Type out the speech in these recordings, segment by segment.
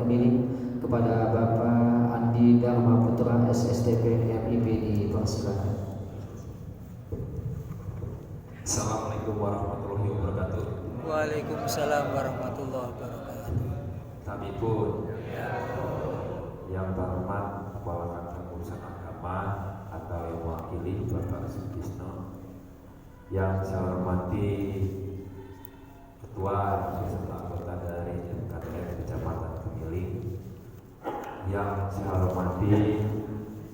Kemiling kepada Bapak Andi Dharma Putra SSTP MIP dipersilakan. Assalamualaikum warahmatullahi wabarakatuh. Waalaikumsalam warahmatullahi wabarakatuh. Kami pun yang terhormat Kepala Kantor Urusan Agama atau yang mewakili Bapak Sutisno, yang saya hormati Ketua beserta anggota dari KTM Kecamatan Kemiling, yang saya hormati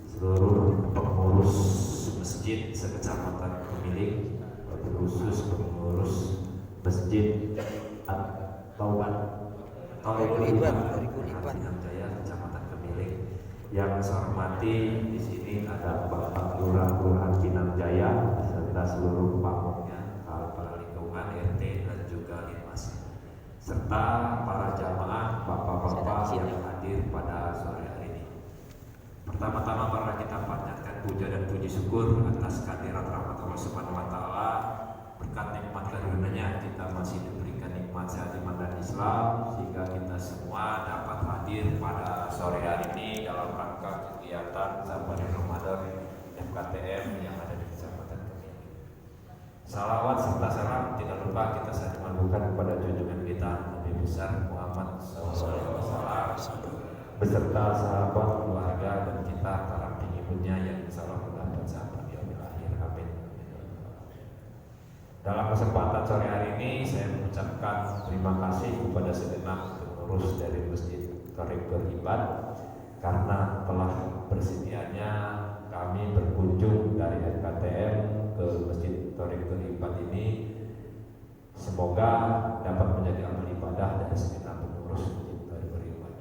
seluruh pengurus masjid sekecamatan Kemiling, khusus pengurus masjid Tauhidul Iman Jaya Kecamatan Kemiling, yang saya hormati di sini ada Bapak Lurah Pinang Jaya serta seluruh pamongnya, kepala lingkungan RT dan juga Linmas, serta para jamaah bapak-bapak yang hadir pada sore hari ini. Pertama-tama mari kita panjatkan puja dan puji syukur atas kehadirat rahmat Allah Subhanahu wa taala. Berkat nikmat karunia-Nya kita masih diberikan nikmat sehat iman dan Islam, sehingga kita semua dapat hadir pada sore hari ini dalam rangka kegiatan Safari Ramadan FKTM yang ada di Kecamatan Kemiling. Salawat serta salam tidak lupa kita sampaikan kepada junjungan kita Nabi besar Muhammad SAW beserta sahabat, keluarga, dan kita para pengikutnya yang insyaallah mendapat sahabat di akhir. Amin. Dalam kesempatan sore hari ini saya mengucapkan terima kasih kepada segenap pengurus dari Masjid Thoriq Beribaad karena telah bersedianya kami berkunjung dari FKTM ke Masjid Thoriq Beribaad ini. Semoga dapat menjadi amal ibadah dari segenap pengurus Masjid Thoriq Beribaad.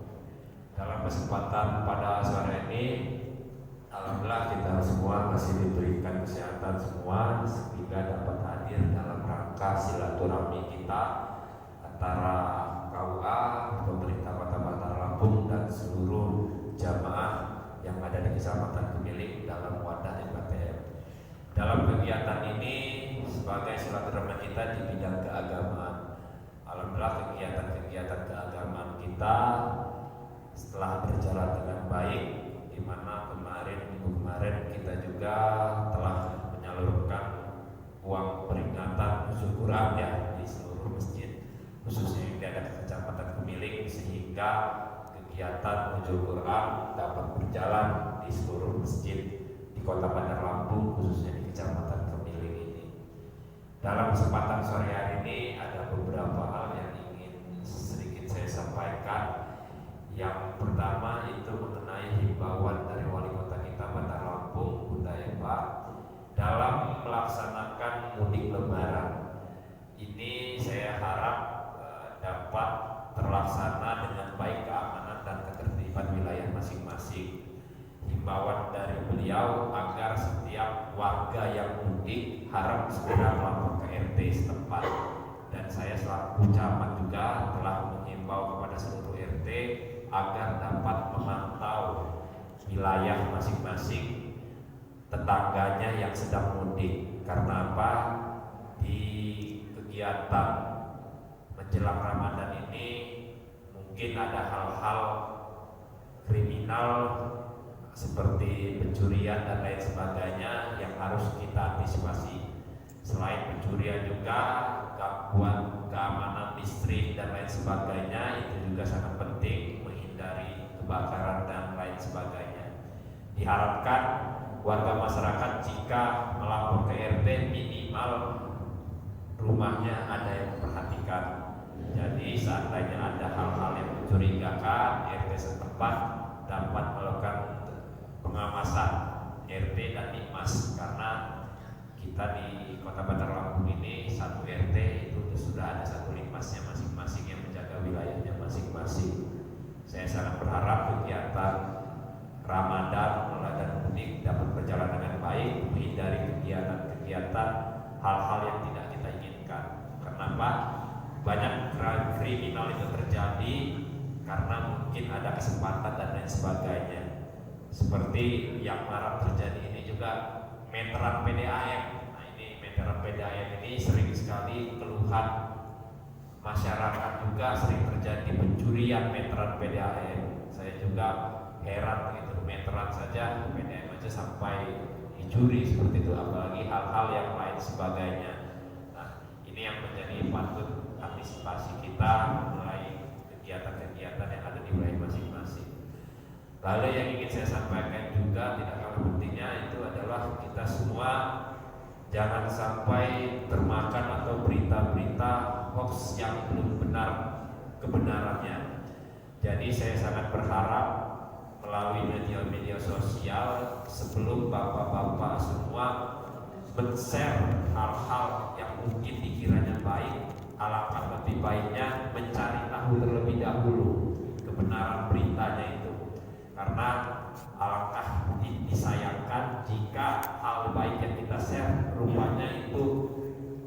Dalam kesempatan pada sore ini, alhamdulillah kita semua masih diberikan kesehatan semua sehingga dapat hadir dalam rangka silaturahmi kita antara KUA, pemerintah Kota Bandar Lampung, dan seluruh jamaah yang ada di Kecamatan Kemiling dalam wadah FKTM. Dalam kegiatan ini sebagai silaturahmi kita di bidang keagamaan, alhamdulillah kegiatan keagamaan kita setelah berjalan dengan baik, di mana minggu kemarin kita juga telah menyalurkan uang peringatan syukuran ya di seluruh masjid, khususnya yang ada di Kecamatan Kemiling, sehingga kegiatan Nuzul Quran dapat berjalan di seluruh masjid di Kota Bandar Lampung, khususnya di Kecamatan Kemiling ini. Dalam kesempatan sore hari ini ada beberapa hal yang ingin sedikit saya sampaikan. Yang pertama itu mengenai himbauan dari Wali Kota kita Bandar Lampung, Bunda Eva, dalam melaksanakan mudik Lebaran. Ini saya harap dapat terlaksana dengan baik, keamanan dan ketertiban wilayah masing-masing. Himbauan dari beliau agar setiap warga yang mudik harap segera melapor ke RT setempat, dan saya selaku camat juga telah menghimbau kepada seluruh RT agar dapat memantau wilayah masing-masing tetangganya yang sedang mudik. Karena apa? Di kegiatan menjelang Ramadan ini mungkin ada hal-hal kriminal seperti pencurian dan lain sebagainya yang harus kita antisipasi. Selain pencurian juga gangguan keamanan listrik dan lain sebagainya itu juga sangat penting, menghindari kebakaran dan lain sebagainya. Diharapkan warga masyarakat jika melapor ke RT minimal rumahnya ada yang memperhatikan. Jadi seandainya ada hal-hal yang mencurigakan, RT setempat dapat melakukan pengawasan RT dan Linmas, karena kita di Kota Bandar Lampung ini satu RT itu sudah ada satu Linmasnya masing-masing yang menjaga wilayahnya masing-masing. Saya sangat berharap kegiatan Ramadan mulai dan mudik dapat berjalan dengan baik, menghindari kegiatan-kegiatan hal-hal yang tidak kita inginkan. Kenapa? Banyak kriminal itu terjadi karena mungkin ada kesempatan dan lain sebagainya. Seperti yang marak terjadi ini juga meteran PDAM. Nah, ini meteran PDAM ini sering sekali keluhan masyarakat juga sering terjadi pencurian meteran PDAM. Saya juga heran gitu, meteran saja PDAM aja sampai dicuri seperti itu, apalagi hal-hal yang lain sebagainya. Nah, ini yang menjadi patut antisipasi kita mulai kegiatan-kegiatan yang ada di wilayah masing-masing. Lalu yang ingin saya sampaikan juga tidak kalah pentingnya itu adalah kita semua jangan sampai termakan atau berita-berita hoax yang belum benar kebenarannya. Jadi saya sangat berharap melalui media-media sosial sebelum bapak-bapak semua men-share hal-hal yang mungkin dikiranya baik, alangkah lebih baiknya mencari tahu terlebih dahulu kebenaran beritanya itu. Karena alangkah disayangkan jika hal baik yang kita share rupanya itu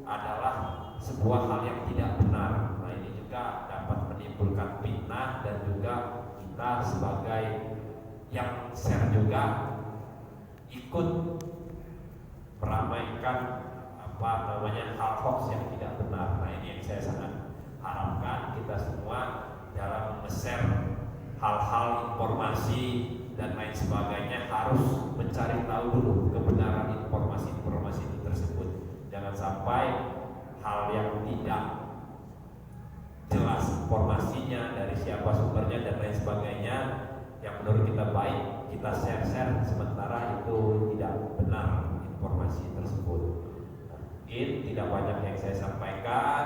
adalah sebuah hal yang tidak benar. Nah, ini juga dapat menimbulkan fitnah dan juga kita sebagai yang share juga ikut meramaikan hal hoax yang tidak benar. Nah, ini yang saya sangat harapkan kita semua dalam nge-share hal-hal informasi dan lain sebagainya harus mencari tahu dulu kebenaran informasi-informasi itu tersebut. Jangan sampai hal yang tidak jelas informasinya, dari siapa sumbernya dan lain sebagainya, yang menurut kita baik kita share-share sementara itu tidak benar informasi tersebut. Mungkin tidak banyak yang saya sampaikan,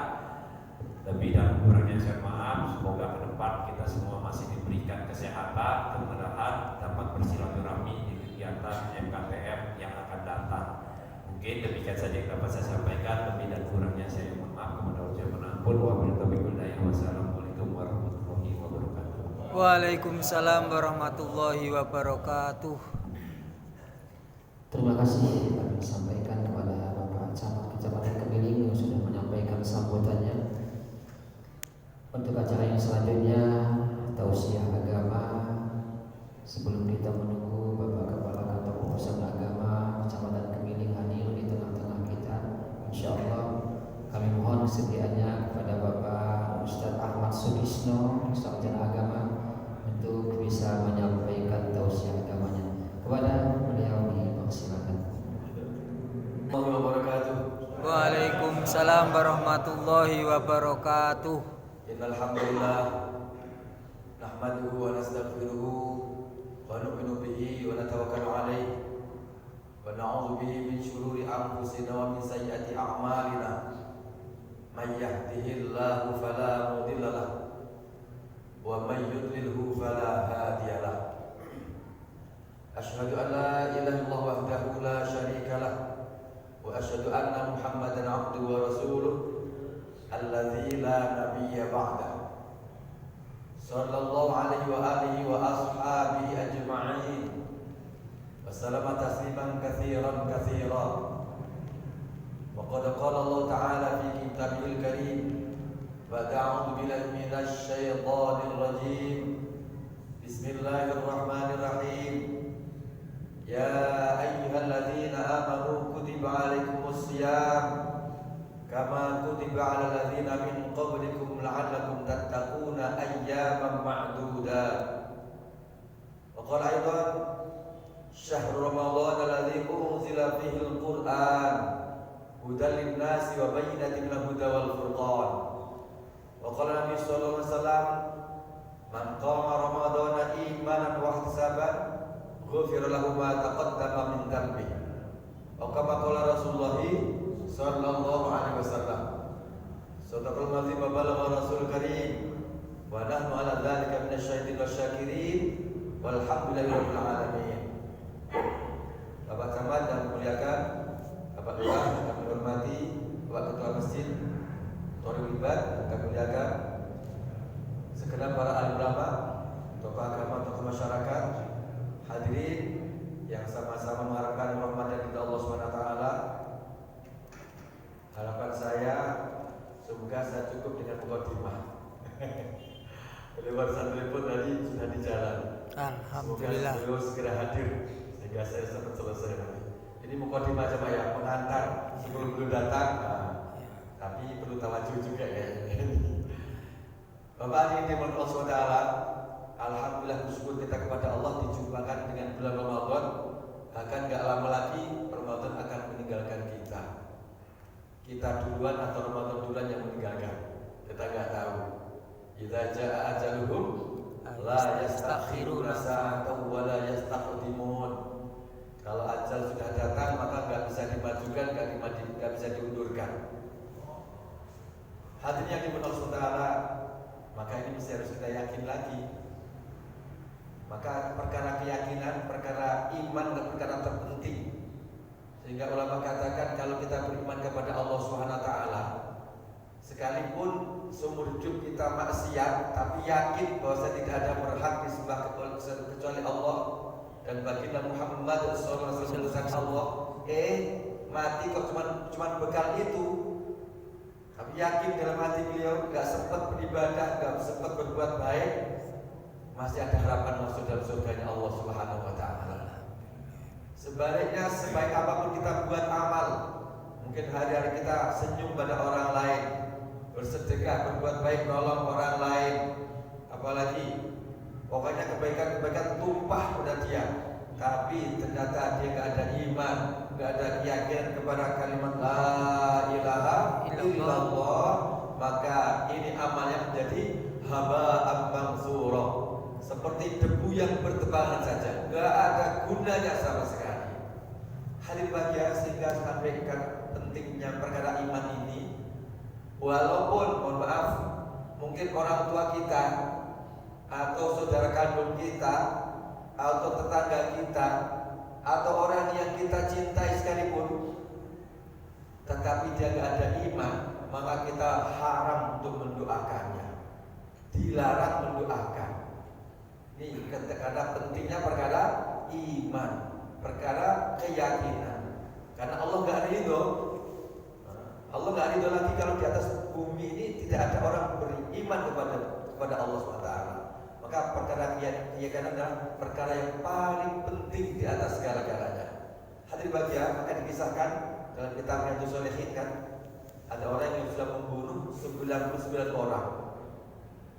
lebih dan kurangnya saya maaf. Semoga ke depan kita semua masih diberikan kesehatan, kemudahan dapat bersilaturahmi di kegiatan MKTM yang akan datang. Mungkin demikian saja yang dapat saya sampaikan. Lebih dan kurangnya saya mohon maaf. Kepada Allah Subhanahu wa ta'ala. Wassalamualaikum warahmatullahi wabarakatuh. Waalaikumsalam warahmatullahi wabarakatuh. Terima kasih kami sampaikan kepada Bapak Camat Kecamatan Kemiling yang sudah menyampaikan sambutannya. Untuk acara yang selanjutnya, tausiah agama. Sebelum kita menunggu Bapak Kepala Kantor Pemusatan Agama Kecamatan Kemiling hadir di tengah-tengah kita, insya Allah kami mohon kesediaannya kepada Bapak Ustadz Ahmad Sudisno, Sarjana Agama, untuk bisa menyampaikan tausiah agamanya. Kepada beliau dipersilakan. Waalaikumsalam warahmatullahi wabarakatuh. Innal hamdalillah nahmaduhu wa nastaghfiruhu wa nu'minu bihi wa natawakkalu alayhi wa na'udzu bihi min shururi anfusina wa min sayyiati a'malina. May yahdihillahu fala mudilla lahu wa may yudlilhu fala hadiya lahu. Asyhadu an la ilaha illallah wahdahu la syarika lahu wa asyhadu anna Muhammadan 'abduhu wa rasuluh alladzi la nabiyya ba'da. Sallallahu alaihi wa alihi wa ashabihi ajma'in. Wassalamu tasliman katsiran katsiran. Wa qad qala Allah ta'ala fi kitabihil karim, wa a'udzu billahi minasy syaithanir rajim. Bismillahirrahmanirrahim. Ya ayyuhalladzina amanu kutiba alaikumus syiyam kama kutiba 'alal ladzina min qablikum la'allakum tattaquna ayyaman ma'dudat. Wa qala aidan syahrul ramadhan alladzi unzila fihi al-Qur'an hudan lin-nasi wa bayyinatin minal huda wal furqan. Wa qala Nabi sallallahu alaihi wasallam man qama ramadhana imanan wa ihtisaban ghufira lahu ma taqaddama min dhanbihi. Wa kama qala Rasulullah sallallahu alaihi wasallam. Sadaqal mazim wa balagha rasul karim wa nahnu ala dzalika minasyaitin wasyakirin walhamdulillahi rabbil alamin. Bapak Camat yang muliakan, Bapak Lurah yang kami hormati, Bapak Ketua Masjid Thoriqul Ibad yang kami muliakan, segenap para alim ulama, tokoh agama, tokoh masyarakat, hadirin yang sama-sama mengharapkan rahmat dari Allah Subhanahu wa taala. Harapan saya semoga saya cukup dengan mukadimah. Lewat telepon tadi sudah di jalan. Alhamdulillah. Semoga beliau segera hadir sehingga saya sempat selesai nanti. Ini mukadimah aja Pak ya, pengantar sebelum beliau datang. Nah, tapi perlu tawajuh juga ya. Bapak ini Allah SWT, alhamdulillah bersyukur kita kepada Allah dijumpakan dengan bulan Ramadan. Bahkan gak lama lagi Ramadan akan meninggalkan kita. Kita duluan atau Ramadan duluan yang meninggalkan, kita gak tahu. Idza jaa ajaluhum la yastakhiruna sa'atan wa la yastaqdimun. Kalau ajal sudah datang maka gak bisa dimajukan, gak bisa diundurkan. Hadirin yang dimuliakan Allah, maka ini mesti harus kita yakin lagi. Maka perkara keyakinan, perkara iman dan perkara terpenting. Sehingga ulama katakan kalau kita beriman kepada Allah Subhanahu wa taala, sekalipun seumur hidup kita maksiat, tapi yakin bahwa tidak ada berhak disembah kecuali Allah dan baginda Muhammad sallallahu alaihi wasallam Allah, mati kok cuma bekal itu. Tapi yakin dalam hati beliau gak sempat beribadah, gak sempat berbuat baik, masih ada harapan masuk dalam surganya Allah Subhanahu wa taala. Sebaliknya sebaik apapun kita buat amal, mungkin hari-hari kita senyum pada orang lain, bersedekah, berbuat baik, nolong orang lain, apalagi pokoknya kebaikan-kebaikan tumpah pada dia, tapi ternyata dia gak ada iman, gak ada keyakinan kepada kalimat la ilaha illallah, maka ini amalnya menjadi haba'an mansura, seperti debu yang bertebaran saja, gak ada gunanya sama sekali. Hadirin bahagia, sehingga sampaikan pentingnya perkara iman ini. Walaupun mohon maaf, mungkin orang tua kita atau saudara kandung kita atau tetangga kita atau orang yang kita cintai sekalipun, tetapi dia gak ada iman, maka kita haram untuk mendoakannya, dilarang mendoakan. Ini karena pentingnya perkara iman, perkara keyakinan. Karena Allah gak ridho, Allah gak ridho lagi kalau di atas bumi ini tidak ada orang beriman kepada Allah SWT. Maka perkara keyakinan adalah perkara yang paling penting di atas segala-galanya. Hadirin bahagia, maka dikisahkan dalam kitab Riyadhus Shalihin kan, ada orang yang sudah membunuh 99 orang.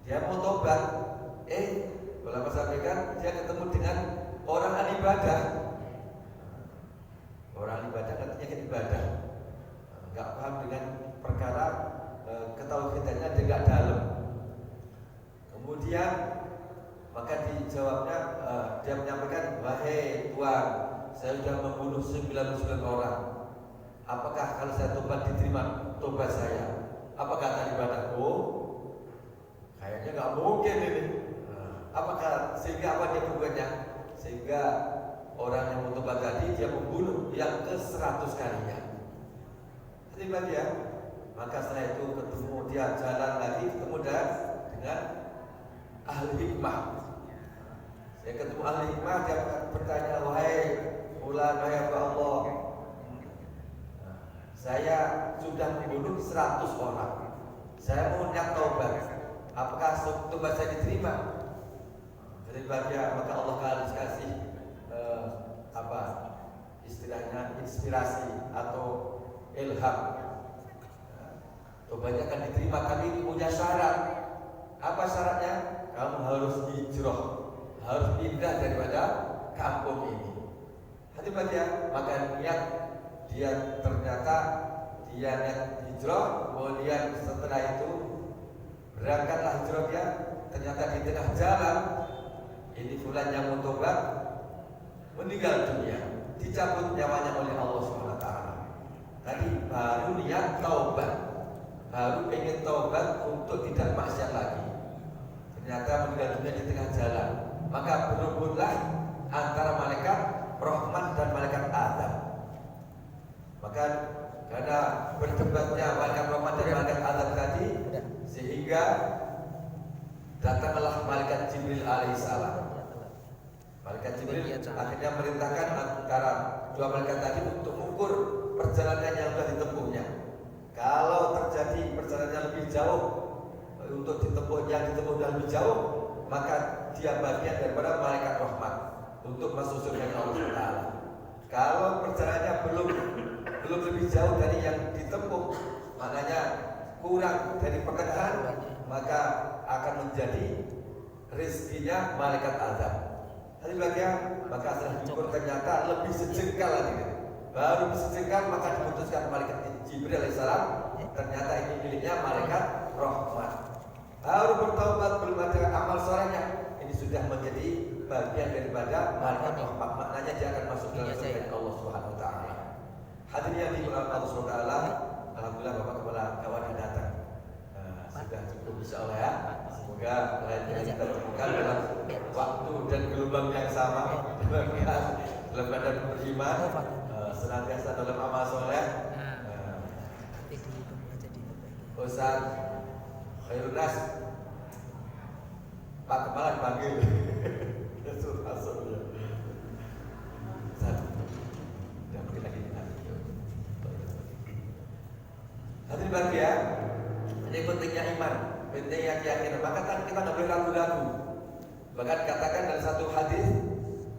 Dia mau tobat, ulama sampaikan dia ketemu dengan orang ahli ibadah. Orang ahli ibadah katanya kan ibadah, nggak paham dengan perkara ketauhidannya, dia nggak dalam. Kemudian maka dijawabnya, dia menyampaikan, wahai Tuhan, saya sudah membunuh 99 orang. Apakah kalau saya tobat diterima tobat saya? Apa kata ibadah? Kayaknya nggak mungkin ini. Apakah sehingga apa dia berbuatnya? Sehingga orang yang mau tobat tadi dia membunuh yang ke-100 kalinya. Terima dia. Maka setelah itu ketemu dia jalan lagi, ketemu dengan ahli hikmah. Saya ketemu ahli hikmah, dia bertanya, wahai fulan, wahai Allah, saya sudah membunuh 100 orang. Saya mau niat taubat. Apakah taubat saya diterima? Jadi bahagia, maka Allah harus kasih istilahnya inspirasi atau ilham. Taubatnya akan diterima, tapi punya syarat. Apa syaratnya? Kamu harus hijrah, harus pindah daripada kampung ini. Hati bahagia, maka niat dia ternyata dia niat hijrah, kemudian setelah itu berangkatlah hijrah dia. Ternyata di tengah jalan ini fulan yang mau tobat meninggal dunia, dicabut nyawanya oleh Allah SWT. Tadi baru niat taubat, baru ingin taubat untuk tidak maksiat lagi, ternyata meninggal dunia di tengah jalan. Maka berebutlah antara malaikat rahmat dan malaikat azab. Maka karena berdebatnya malaikat rahmat dan malaikat azab tadi, sehingga datanglah malaikat Jibril alaihissalam. Malaikat Jibril akhirnya merintahkan antara dua malaikat tadi untuk mengukur perjalanan yang sudah ditempuhnya. Kalau terjadi perjalanan lebih jauh, untuk ditempuh yang ditempuh dan lebih jauh, maka dia bagian daripada malaikat rahmat untuk masuk surga Allah Taala. Kalau perjalanannya belum lebih jauh dari yang ditempuh, maknanya kurang dari perkiraan, maka akan menjadi rezekinya malaikat azab. Tapi bagian maka setelah diukur ternyata lebih sejengkal lagi. Baru sejengkal maka diputuskan malaikat Jibril alaihissalam. Ternyata ini miliknya malaikat rahmat. Baru bertaubat belum ada amal solehnya, ini sudah menjadi bagian daripada malaikat rahmat. Maknanya dia akan masuk dalam surga Allah Subhanahu Wa Taala. Hadirin yang dimuliakan Allah Subhanahu Wa Taala, alhamdulillah Bapak Kepala Kawan yang datang. Sudah cukup insyaallah ya. Semoga lainnya kita temukan dalam waktu dan gelombang yang sama dalam keadaan beriman, senantiasa dalam amal soleh. Ustaz Khairun Nas, Pak Kepala dipanggil. Ustaz, udah mungkin lagi hadirin bahagia. Ini pentingnya iman, pentingnya keyakinan. Maka kan kita nggak boleh ragu-ragu. Bahkan katakan dalam satu hadis,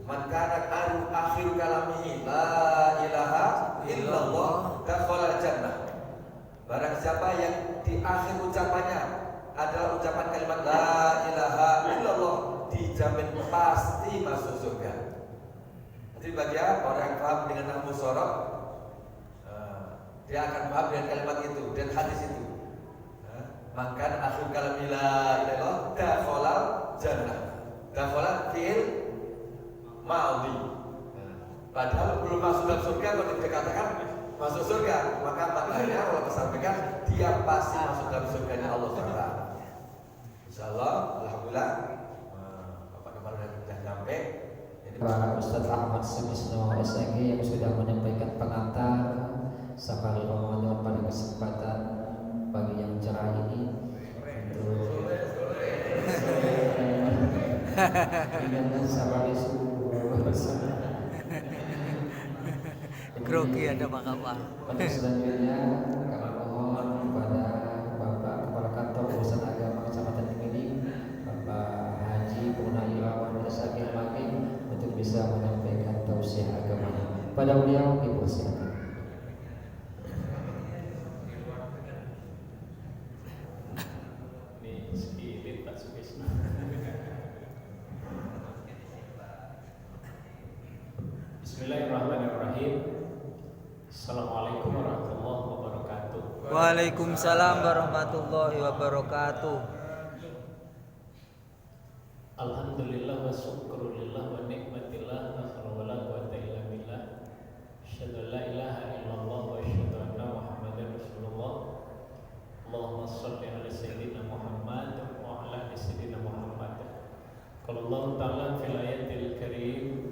man kana akhiru kalamihi la ilaha illallah dakhala jannah. Barang siapa yang di akhir ucapannya adalah ucapan kalimat la ilaha illallah, dijamin pasti masuk surga. Jadi bagi orang yang paham dengan nahwu sorok, dia akan paham dengan kalimat itu dan hadis itu. Maka akhir kalam la ilaha dakhala jannah. Dakhala fi'il madhi. Padahal belum masuk dalam surga, kalau dikatakan masuk surga, maka maknanya kalau disampaikan dia pasti masuk dalam surganya Allah Taala. Insyaallah, alhamdulillah, Bapak Kepala sudah nyampe. Pak Ustaz Ahmad Sumisno SAG yang sudah menyampaikan pengantar Safari Ramadan pada kesempatan pagi yang cerah ini untuk Safari Grogi ada Pak Kapal. Untuk selanjutnya kami mohon kepada Bapak Kepala Kantor Urusan Agama Kecamatan Kemiling, Bapak Haji Purnawirawan SAG Makin untuk bisa menyampaikan tausiah agamanya. Pada beliau dipersilakan. Bismillahirrahmanirrahim. Assalamualaikum warahmatullahi wabarakatuh. Waalaikumsalam warahmatullahi wabarakatuh. Alhamdulillah wa syukrulillah wa nikmatillah wa la quwwata illa billah. Asyhadu an la ilaha illallah wa asyhadu anna Muhammadar Rasulullah. Allahumma shalli ala sayyidina Muhammad wa ala ali sayyidina Muhammad. Qala Allah ta'ala fil ayatil karim,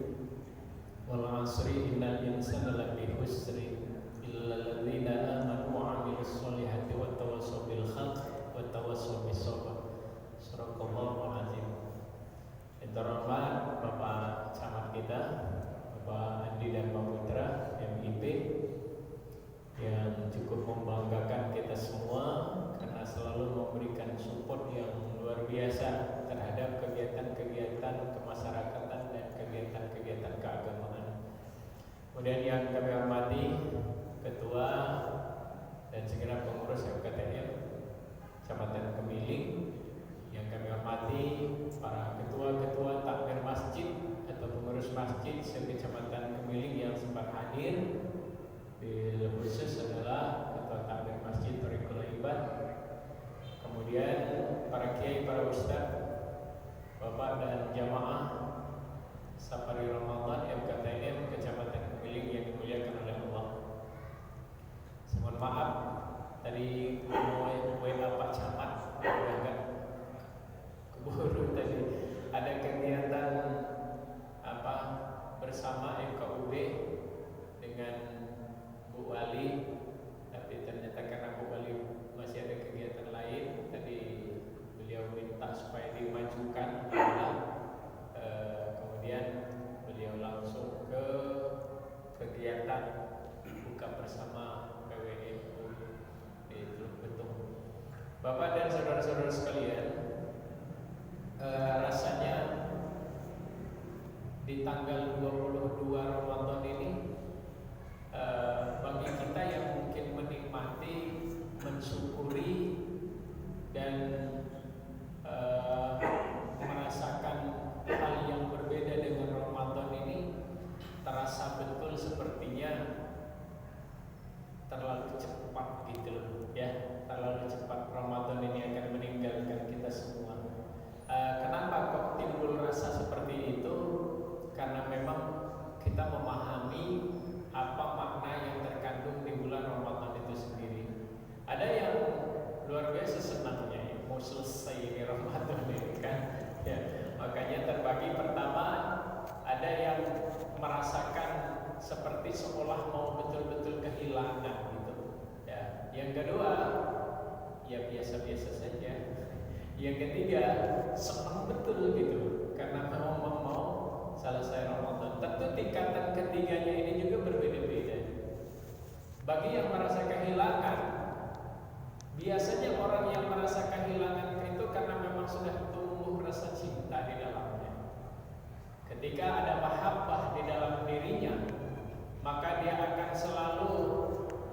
wal 'asri innal insana lafi khusri illa alladziina aamanu wa 'amilus shalihati wa tawassaw bil haqq wa tawassaw bis sabr. Sadaqallahul 'azim. Yang terhormat Bapak Camat kita, Bapak Andi dan Pak Putra MIP, yang cukup membanggakan kita semua karena selalu memberikan support yang luar biasa terhadap kegiatan-kegiatan kemasyarakatan dan kegiatan-kegiatan keagamaan. Kemudian yang kami hormati Ketua dan segenap pengurus FKTM Kecamatan Kemiling, yang kami hormati para ketua-ketua takmir masjid atau pengurus masjid se-Kecamatan Kemiling yang sempat hadir. Bil khusus adalah ketua takmir masjid Thariqul Ibad, kemudian para kiai, para ustaz, bapak dan jamaah Safari Ramadan FKTM Kecamatan Kemiling yang dimuliakan oleh Allah. Mohon maaf tadi mau WA Pak Camat agak keburu tadi ada kegiatan bersama FKUB dengan Bu Wali, tapi ternyata karena Bu Wali masih ada kegiatan lain, tadi beliau minta supaya dimajukan, kemudian beliau langsung ke kegiatan buka bersama PWNU di Teluk Betung. Bapak dan saudara-saudara sekalian, rasanya di tanggal 22 Ramadan ini bagi kita yang mungkin menikmati, mensyukuri dan Yang kedua, ya biasa-biasa saja. Yang ketiga, senang betul gitu, karena mau selesai Ramadan. Tentu tingkatan ketiganya ini juga berbeda-beda. Bagi yang merasa kehilangan, biasanya orang yang merasa kehilangan itu karena memang sudah tumbuh rasa cinta di dalamnya. Ketika ada mahabbah di dalam dirinya, maka dia akan selalu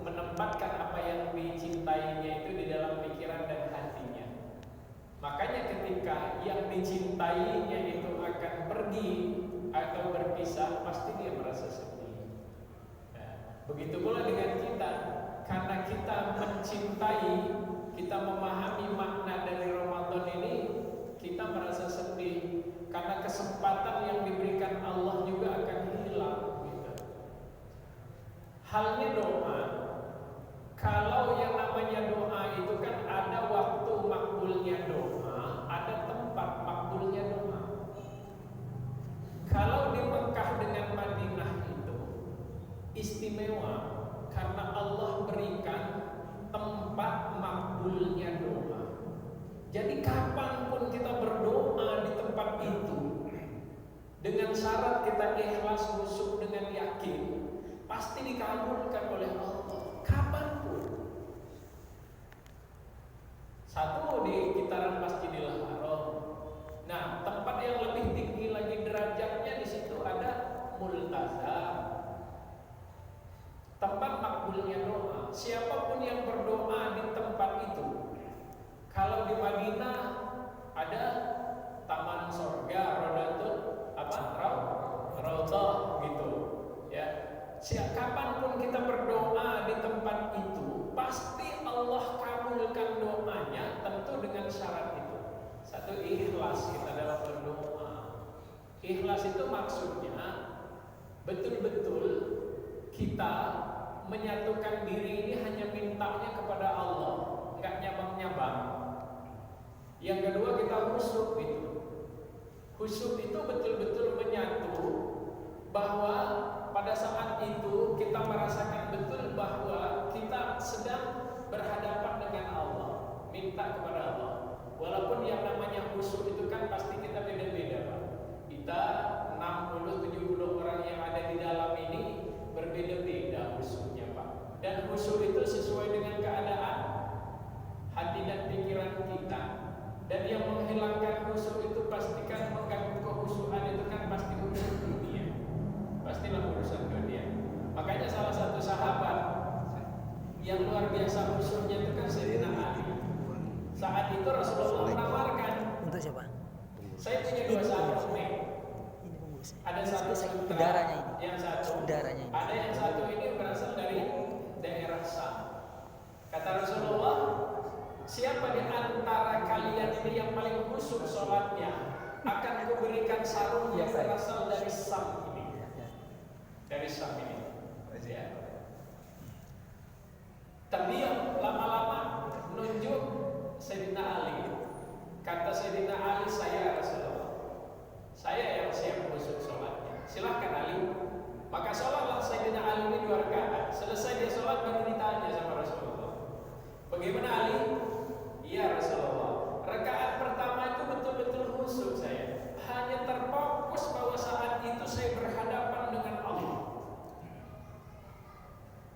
menempatkan apa yang dicintainya itu di dalam pikiran dan hatinya. Makanya ketika yang dicintainya itu akan pergi atau berpisah, pasti dia merasa sedih. Nah, begitu pula dengan kita, karena kita mencintai, kita memahami makna dari Ramadan ini, kita merasa sedih karena kesempatan yang diberikan Allah juga akan hilang. Gitu. Halnya doa. Kalau yang namanya doa itu kan ada waktu makbulnya doa, ada tempat makbulnya doa. Kalau di Mekah dengan Madinah itu istimewa karena Allah berikan tempat makbulnya doa. Jadi kapanpun kita berdoa di tempat itu, dengan syarat kita ikhlas, khusyuk dengan yakin, pasti dikabulkan oleh Allah. Kapanpun. Satu di sekitaran Masjidil Haram. Nah, tempat yang lebih tinggi lagi derajatnya di situ ada multazam. Tempat makbulnya doa. Siapapun yang berdoa di tempat itu. Kalau di Madinah ada taman sorga, Raudhah gitu. Ya. Kapanpun kita berdoa di tempat itu, pasti Allah kabulkan doanya, tentu dengan syarat itu. Satu, ikhlas kita dalam berdoa. Ikhlas itu maksudnya betul-betul kita menyatukan diri ini hanya mintanya kepada Allah, nggak nyabang-nyabang. Yang kedua, kita khusyuk gitu. Khusyuk itu betul-betul menyatu, bahwa pada saat itu kita merasakan betul bahwa kita sedang berhadapan dengan Allah, minta kepada Allah. Walaupun yang namanya khusyuk itu kan pasti kita beda-beda, Pak. Kita 60-70 orang yang ada di dalam ini berbeda-beda khusyuknya, Pak. Dan khusyuk itu sesuai dengan keadaan hati dan pikiran kita. Dan yang menghilangkan khusyuk itu pastikan mengganggu kekhusyukan itu kan pasti urusan dunia. Pastilah urusan dunia. Makanya salah satu sahabat yang luar biasa khusyuknya itu kan Sayyidina Ali. Saat itu Rasulullah menawarkan, Untuk siapa? saya punya dua sahabat nih. Ini pembungkusnya. Ada satu sutra, Udaranya ini. yang satu. Udaranya ini. Ada yang satu ini berasal dari daerah Syam. Kata Rasulullah, siapa di antara kalian ini yang paling khusyuk sholatnya, akan kuberikan sarung yang berasal dari Syam ini. Dari Syam ini. Ya. Terdiam lama-lama menunjuk Sayyidina Ali. Kata Sayyidina Ali, saya Rasulullah, saya yang siap khusyuk sholatnya. Silahkan Ali. Maka sholatlah Sayyidina Ali ini 2 rakaat. Selesai dia sholat baru ditanya sama Rasulullah, bagaimana Ali? Iya Rasulullah, rakaat pertama itu betul-betul khusyuk saya. Hanya terfokus bahwa saat itu saya berhadapan dengan Allah.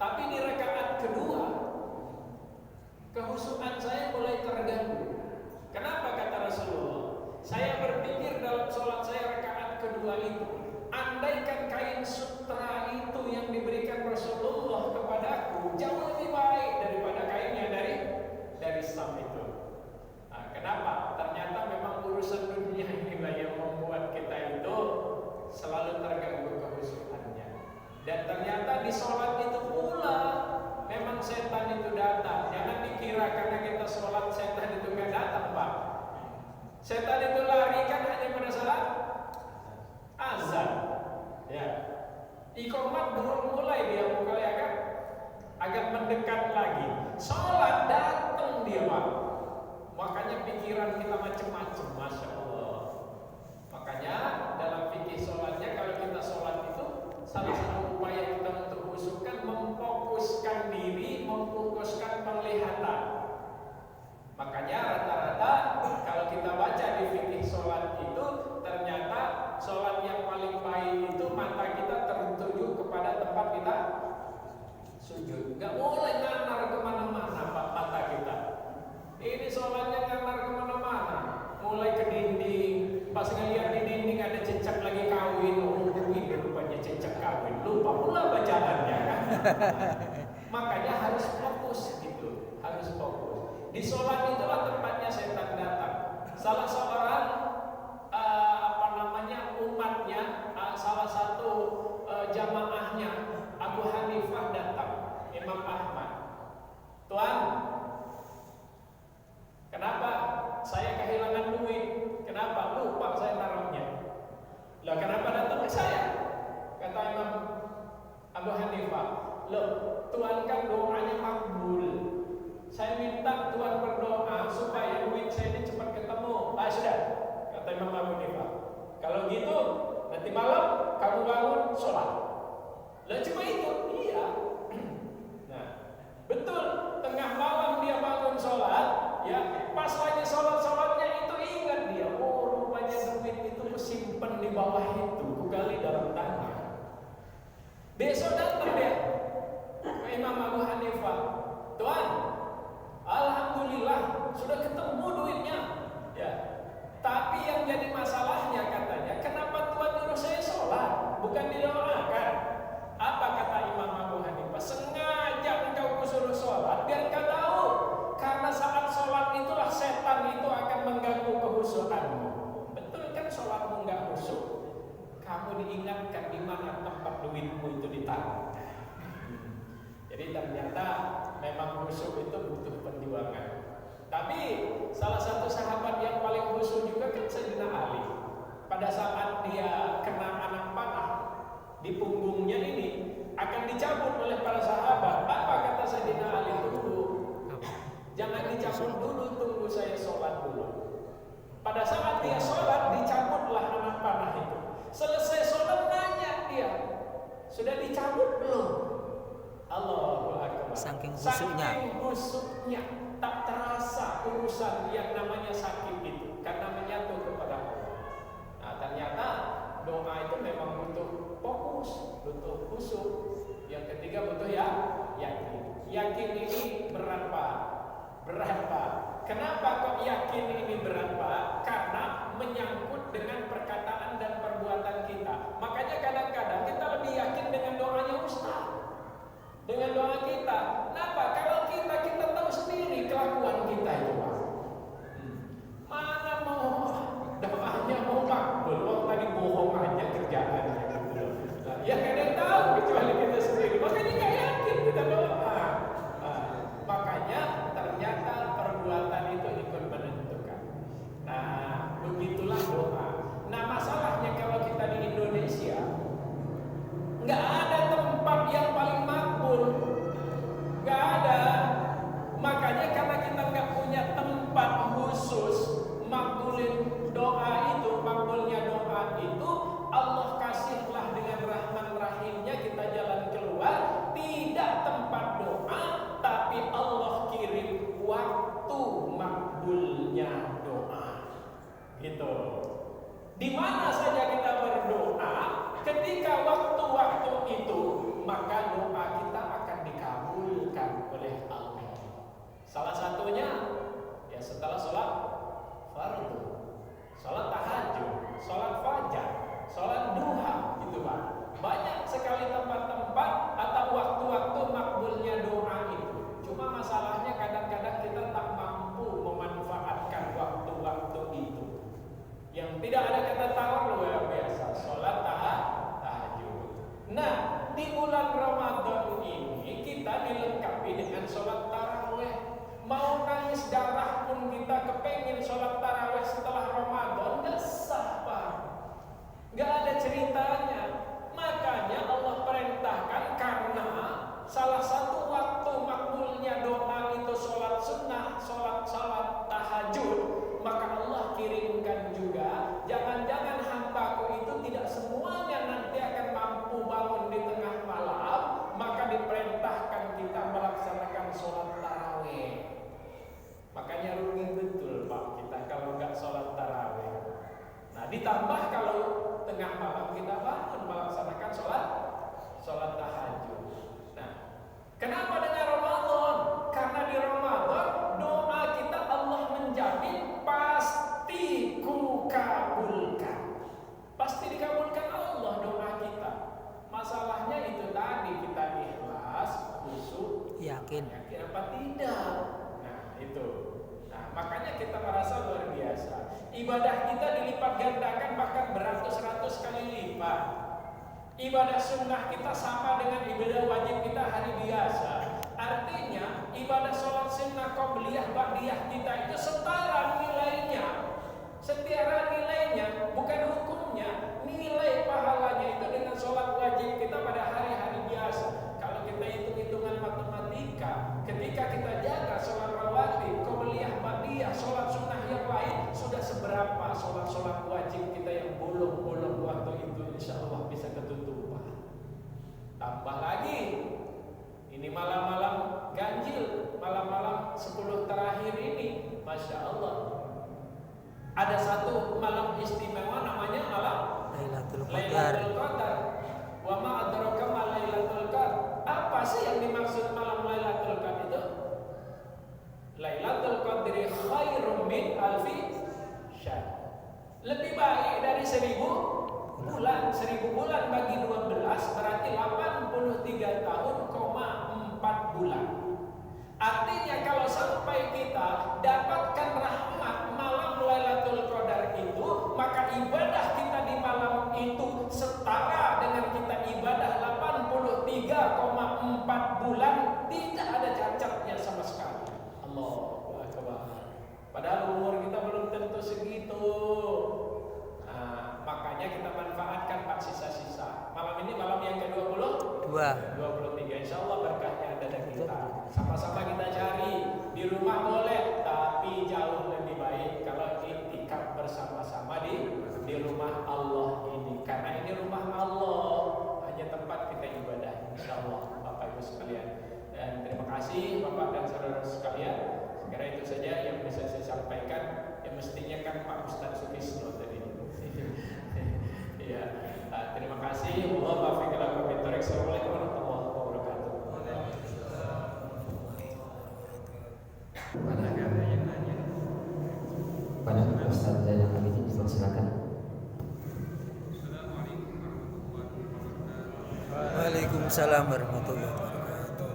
Tapi di rakaat kedua, kehusyukan saya mulai terganggu. Kenapa kata Rasulullah? Saya berpikir dalam sholat saya rakaat kedua itu, andaikan kain sutra itu yang diberikan Rasulullah kepadaku jauh lebih baik daripada kainnya dari Syam itu. Nah, kenapa? Ternyata memang urusan dunia inilah yang membuat kita itu selalu terganggu kehusyukannya. Dan ternyata di sholat itu pula memang setan itu datang. Jangan dikira karena kita sholat setan itu nggak datang, Pak. Setan itu lari kan hanya pada saat azan. Ya, iqamat belum mulai dia mulai agak mendekat lagi. Sholat datang dia, Pak. Makanya pikiran kita macam-macam, masya Allah. Makanya dalam fikih sholatnya, kalau kita sholat itu salah satu upaya kita untuk khusyuk kan memfokuskan diri, memfokuskan penglihatan Makanya harus fokus gitu, harus fokus. Di sholat itulah tempatnya setan datang. Salah seorang umatnya, salah satu jamaahnya Abu Hanifah datang, Imam Ahmad. Tuan, kenapa saya kehilangan duit? Kenapa? Lupa saya taruhnya. Lah kenapa datang ke saya? Kata Imam Abu Hanifah, loh, Tuhan kan doanya makbul. Saya minta Tuhan berdoa supaya duit saya ini cepat ketemu. Sudah, kata Imam Abu Hanifah. Kalau gitu, nanti malam kamu bangun sholat. Lah cuma itu, iya. Nah, betul. Tengah malam dia bangun sholat, ya. Pas lagi sholatnya itu ingat dia, oh rupanya duit itu kusimpan di bawah itu, kugali dalam tanah. Besok datang dia ke Imam Abu Hanifah, Tuan, alhamdulillah sudah ketemu duitnya, ya. Tapi yang jadi masalahnya katanya, kenapa Tuhan nyuruh saya sholat, bukan didoakan? Apa kata Imam Abu Hanifah? Sengaja engkau kusuruh sholat biar kau tahu, karena saat sholat itulah setan itu akan mengganggu kehusukanmu. Betul kan sholatmu nggak khusyuk? Kamu diingatkan di mana tempat duitmu itu ditaruh. Jadi ternyata memang khusyuk itu butuh perjuangan. Tapi salah satu sahabat yang paling khusyuk juga kan Sayyidina Ali. Pada saat dia kena anak panah di punggungnya ini akan dicabut oleh para sahabat. Apa kata Sayyidina Ali? Tunggu, jangan dicabut dulu, tunggu saya sholat dulu. Pada saat dia sholat, dicabutlah anak panah itu. Selesai sholat nanya dia, sudah dicabut belum? Allahu Akbar. Saking khusyuknya, tak terasa urusan yang namanya sakit itu karena menyatu kepada Allah. Nah, ternyata doa itu memang butuh fokus, butuh khusyuk. Yang ketiga butuh yakin. Yakin ini berat Pak. Kenapa kok yakin ini berat Pak? Karena menyangkut dengan perkataan dan perbuatan kita. Makanya kadang-kadang kita lebih yakin dengan doanya Ustaz, dengan doa kita. Kenapa? Kalau kita tahu sendiri kelakuan kita itu Pak. Mana mau doanya mau makbul, orang tadi bohong aja kerjaannya gitu. Nah, ya kadang tahu kecuali kita sendiri. Makanya nggak yakin kita doa. Makanya ternyata perbuatan itu ikut menentukan. Nah, begitulah doa. Nah, masalahnya kalau kita di Indonesia nggak ada tempat yang paling makbul, nggak ada. Makanya karena kita nggak punya tempat khusus makbulin doa itu, makbulnya doa itu, Allah kasihlah dengan rahman rahimnya kita jalan keluar, tidak tempat doa, tapi Allah kirim waktu makbulnya doa. Gitu. Di mana saja kita berdoa, ketika waktu-waktu itu, maka doa kita akan dikabulkan oleh Allah. Salah satunya ya setelah sholat fardu, sholat tahajud, sholat fajar, sholat duha, gitu Pak. Banyak sekali tempat-tempat atau waktu-waktu makbulnya doa itu. Cuma masalahnya kadang-kadang kita tak mampu memanfaatkan waktu-waktu itu. Yang tidak ada kata tawar luar biasa, sholat tahajud. Nah, di bulan Ramadan ini kita dilengkapi dengan sholat taraweh. Mau nangis darah pun kita kepengen sholat taraweh setelah Ramadan, gak sah Pak, gak ada ceritanya. Makanya Allah perintahkan, karena salah satu waktu makbulnya doa itu sholat sunnah, sholat tahajud, maka Allah kirimkan juga, jangan-jangan hambaku itu tidak semuanya nanti akan mampu bangun di tengah malam, maka diperintahkan kita melaksanakan sholat taraweh. Makanya rugi betul Pak kita kalau nggak sholat taraweh. Nah, ditambah kalau tengah malam kita bangun melaksanakan sholat tahajud. Nah, kenapa dengan Ramadan? Karena di Ramadan doa kita Allah menjamin pasti kukabulkan, pasti dikabulkan Allah doa kita. Masalahnya itu tadi, kita ikhlas, makanya kita merasa luar biasa. Ibadah kita dilipat gandakan bahkan beratus-ratus kali lipat. Ibadah sunnah kita sama dengan ibadah wajib kita hari biasa. Artinya ibadah sholat sunnah qobliyah ba'diyah kita itu setara nilainya. Setara nilainya, bukan hukumnya. Nilai pahalanya itu dengan sholat wajib kita pada hari-hari biasa. Kalau kita hitung-hitungan matematika, ketika kita jaga sholat rawatib, qobliyah ba'diyah, sholat sunnah yang lain, sudah seberapa sholat-sholat wajib kita yang bolong-bolong waktu itu, insya Allah bisa ketutupan. Tambah lagi, ini malam-malam ganjil, malam-malam 10 terakhir ini, Masya Allah. Ada satu malam istimewa namanya malam Lailatul Qadar. Wa ma adraka ma Lailatul Qadar. Apa sih yang dimaksud malam Lailatul Qadar itu? Lailatul Qadri khairum min alfi syahr. Lebih baik dari 1000 bulan. 1000 bulan bagi 12 berarti 83 tahun, 4 bulan. Artinya kalau sampai kita dapatkan rahmat malam Lailatul Qadar itu, maka ibadah kita di malam itu setara dengan kita ibadah 83,4 bulan, tidak ada cacatnya sama sekali. Allahu Akbar. Padahal umur kita belum tentu segitu. Nah, makanya kita manfaatkan Pak sisa-sisa. Malam ini malam yang ke-20 23, insya Allah berkahnya ada dari kita. Sama-sama kita cari. Di rumah boleh, tapi jauh lebih baik kalau iktikaf bersama-sama di rumah Allah ini. Karena ini rumah Allah, hanya tempat kita ibadah, insya Allah, Bapak Ibu sekalian. Dan terima kasih Bapak dan saudara sekalian. Sekira itu saja yang bisa saya sampaikan. Yang mestinya kan Pak Ustadz Sukisno tadi. Ya, terima kasih. Assalamualaikum warahmatullahi wabarakatuh. Pada Ustaz Zainal Abidin dipersilakan. Waalaikumsalam warahmatullahi wabarakatuh.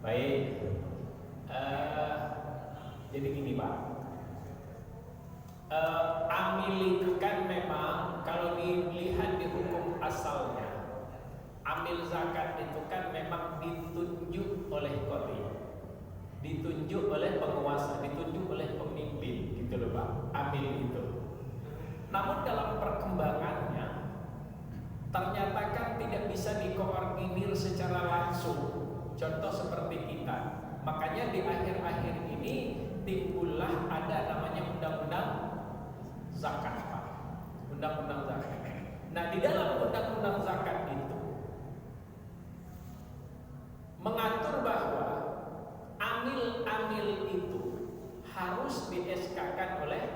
Baik, jadi gini Pak, amil itu kan memang kalau dilihat di hukum asalnya, amil zakat itu kan memang ditunjuk oleh qadhi, ditunjuk oleh penguasa, ditunjuk oleh pemimpin, gitu loh Pak, amil itu. Namun dalam perkembangannya ternyata kan tidak bisa dikoordinir secara langsung. Contoh seperti kita, makanya di akhir-akhir ini timbullah ada namanya undang-undang zakat, Pak. Undang-undang zakat. Nah, di dalam undang-undang zakat itu mengatur bahwa amil-amil itu harus di-SK-kan oleh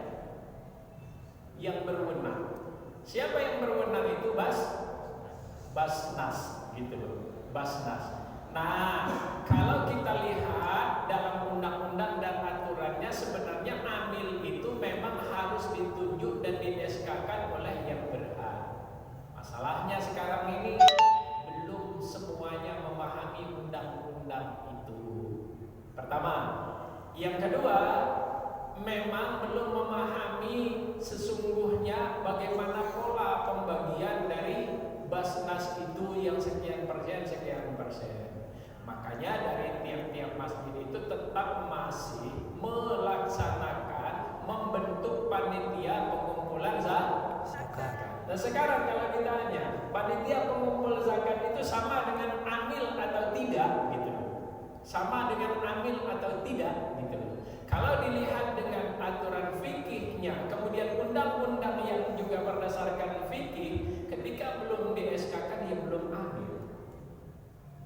yang berwenang. Siapa yang berwenang itu? Basnas, gitu loh. Basnas. Nah, kalau kita lihat dalam undang-undang dan aturannya, sebenarnya amil itu memang harus ditunjuk dan di-SK-kan oleh yang berhak. Masalahnya sekarang ini belum semuanya memahami undang-undang itu. Pertama, yang kedua, memang belum memahami sesungguhnya bagaimana pola pembagian dari Basnas itu yang sekian persen. Makanya dari tiap-tiap masjid itu tetap masih melaksanakan membentuk panitia pengumpulan zakat. Nah sekarang kalau ditanya panitia pengumpul zakat itu sama dengan amil atau tidak gitu. Sama dengan amil atau tidak gitu. Kalau dilihat dengan aturan fikihnya, kemudian undang-undang yang juga berdasarkan fikih, ketika belum di-SK-kan ya belum amil.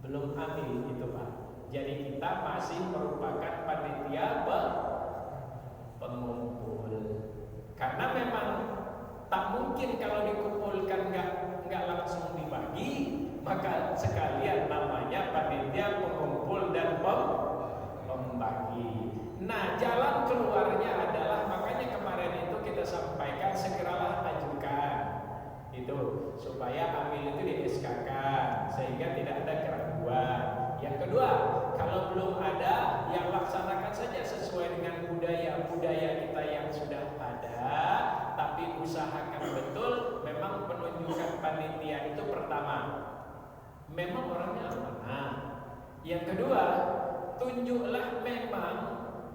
Belum amil itu Pak. Jadi kita masih merupakan panitia pengumpul. Karena memang tak mungkin kalau dikumpulkan nggak langsung dibagi, maka sekalian namanya panitia pengumpul dan pembagi. Nah, jalan keluarnya adalah, makanya kemarin itu kita sampaikan segeralah ajukan itu supaya amil itu di-SK-kan sehingga tidak ada keraguan. Yang kedua, kalau belum ada, yang laksanakan saja sesuai dengan budaya kita yang sudah ada, tapi usahakan betul memang penunjukan panitia itu pertama memang orangnya amanah. Yang kedua, tunjuklah memang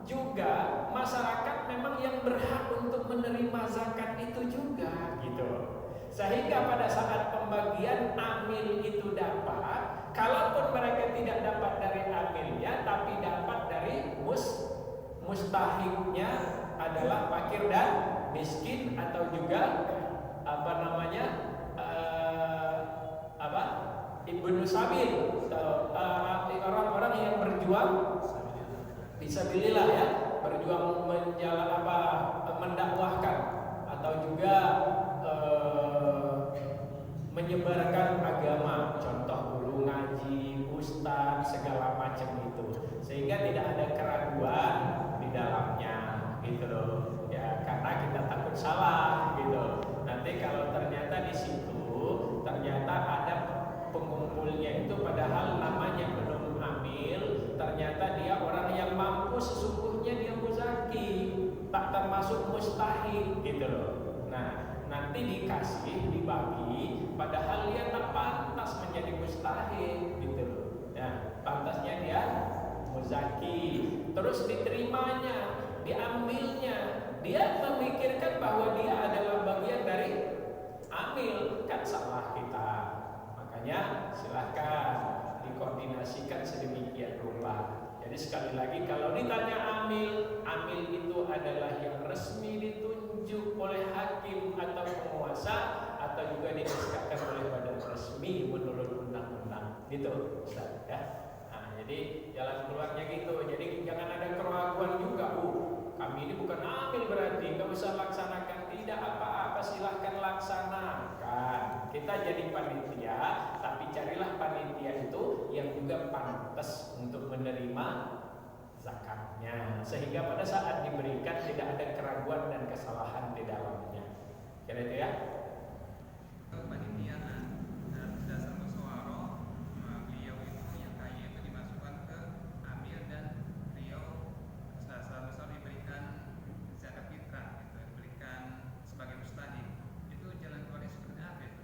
juga masyarakat memang yang berhak untuk menerima zakat itu juga gitu. Sehingga pada saat pembagian amil itu dapat, kalaupun mereka tidak dapat dari amilnya, tapi dapat dari mustahiknya adalah fakir dan miskin, atau juga ibnu sabil, orang-orang yang berjuang fisabilillah ya, berjuang mendakwahkan atau juga menyebarkan agama, contoh guru ngaji, ustaz, segala macam itu, sehingga tidak ada keraguan di dalamnya gitu loh ya, karena kita takut salah gitu. Nanti kalau ternyata di situ ternyata ada pengumpulnya itu padahal namanya belum amil, ternyata dia orang yang mampu, sesungguhnya dia muzaki, tak termasuk mustahil gitu loh. Nah, nanti dikasih, dibagi, padahal dia tak pantas menjadi mustahil gitu loh. Ya, pantasnya dia muzaki, terus diterimanya, diambilnya, dia memikirkan bahwa dia adalah bagian dari amil, kan salah kita. Makanya silahkan dikoordinasikan sedemikian rupa. Jadi sekali lagi kalau ditanya amil, amil itu adalah yang resmi ditunjuk oleh hakim atau penguasa, atau juga disesuaikan oleh badan resmi menurut undang-undang gitu, Ustaz ya. Nah, jadi jalan keluarnya gitu. Jadi jangan ada keraguan juga, kami ini bukan amil berarti nggak usah laksanakan. Tidak apa-apa, silahkan laksanakan. Kita jadi panitia, tapi carilah panitia itu yang juga pantas untuk menerima zakatnya, sehingga pada saat diberikan tidak ada keraguan dan kesalahan di dalamnya. Kira itu ya. Kepanitiaan dasar musyawarah, beliau itu yang kaya itu dimasukkan ke amil dan beliau secara besar diberikan zakat fitrah, gitu, diberikan sebagai mustahik. Itu jalan keluarnya seperti apa itu?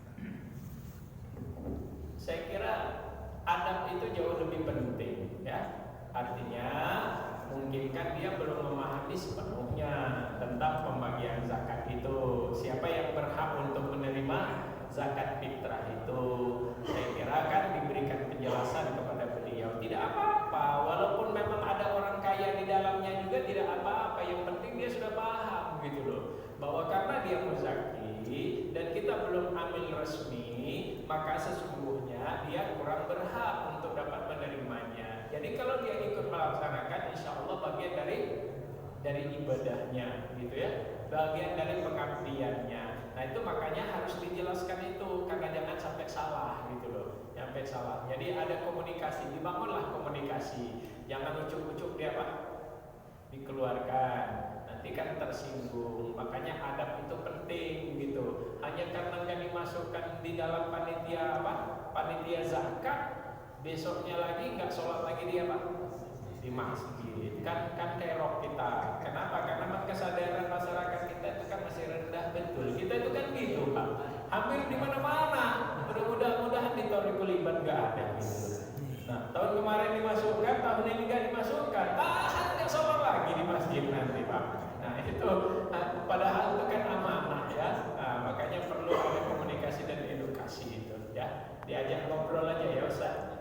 Saya kira adab itu jauh lebih penting ya. Artinya mungkin kan dia belum memahami sepenuhnya tentang pembagian zakat itu. Siapa yang berhak untuk menerima zakat fitrah itu? Saya kira kan diberikan penjelasan kepada beliau. Tidak apa-apa, walaupun memang ada orang kaya di dalamnya juga tidak apa-apa. Yang penting dia sudah paham gitu loh, bahwa karena dia muzaki dan kita belum amil resmi, maka sesungguhnya dia kurang berhak untuk dapat menerimanya. Jadi kalau dia ikut melaksanakan, insya Allah bagian dari ibadahnya, gitu ya, bagian dari pengabdiannya. Nah itu makanya harus dijelaskan itu, karena jangan sampai salah, gitu loh, sampai salah. Jadi ada komunikasi, dibangunlah komunikasi, jangan ucuk-ucuk dia dikeluarkan. Nanti kan tersinggung, makanya adab itu penting gitu. Hanya karena nggak dimasukkan di dalam panitia panitia zakat, besoknya lagi nggak sholat lagi dia di masjid, kan kayak roh kita. Kenapa? Karena kesadaran masyarakat kita itu kan masih rendah betul. Kita itu kan gitu hampir di mana-mana. Mudah-mudahan di Thoriqul Ibad nggak ada gitu. Nah tahun kemarin dimasukkan, tahun ini nggak dimasukkan, nggak sholat lagi di masjid nanti Nah itu padahal itu kan amanah ya. Makanya perlu ada komunikasi dan edukasi itu ya. Diajak ngobrol aja ya Ustaz.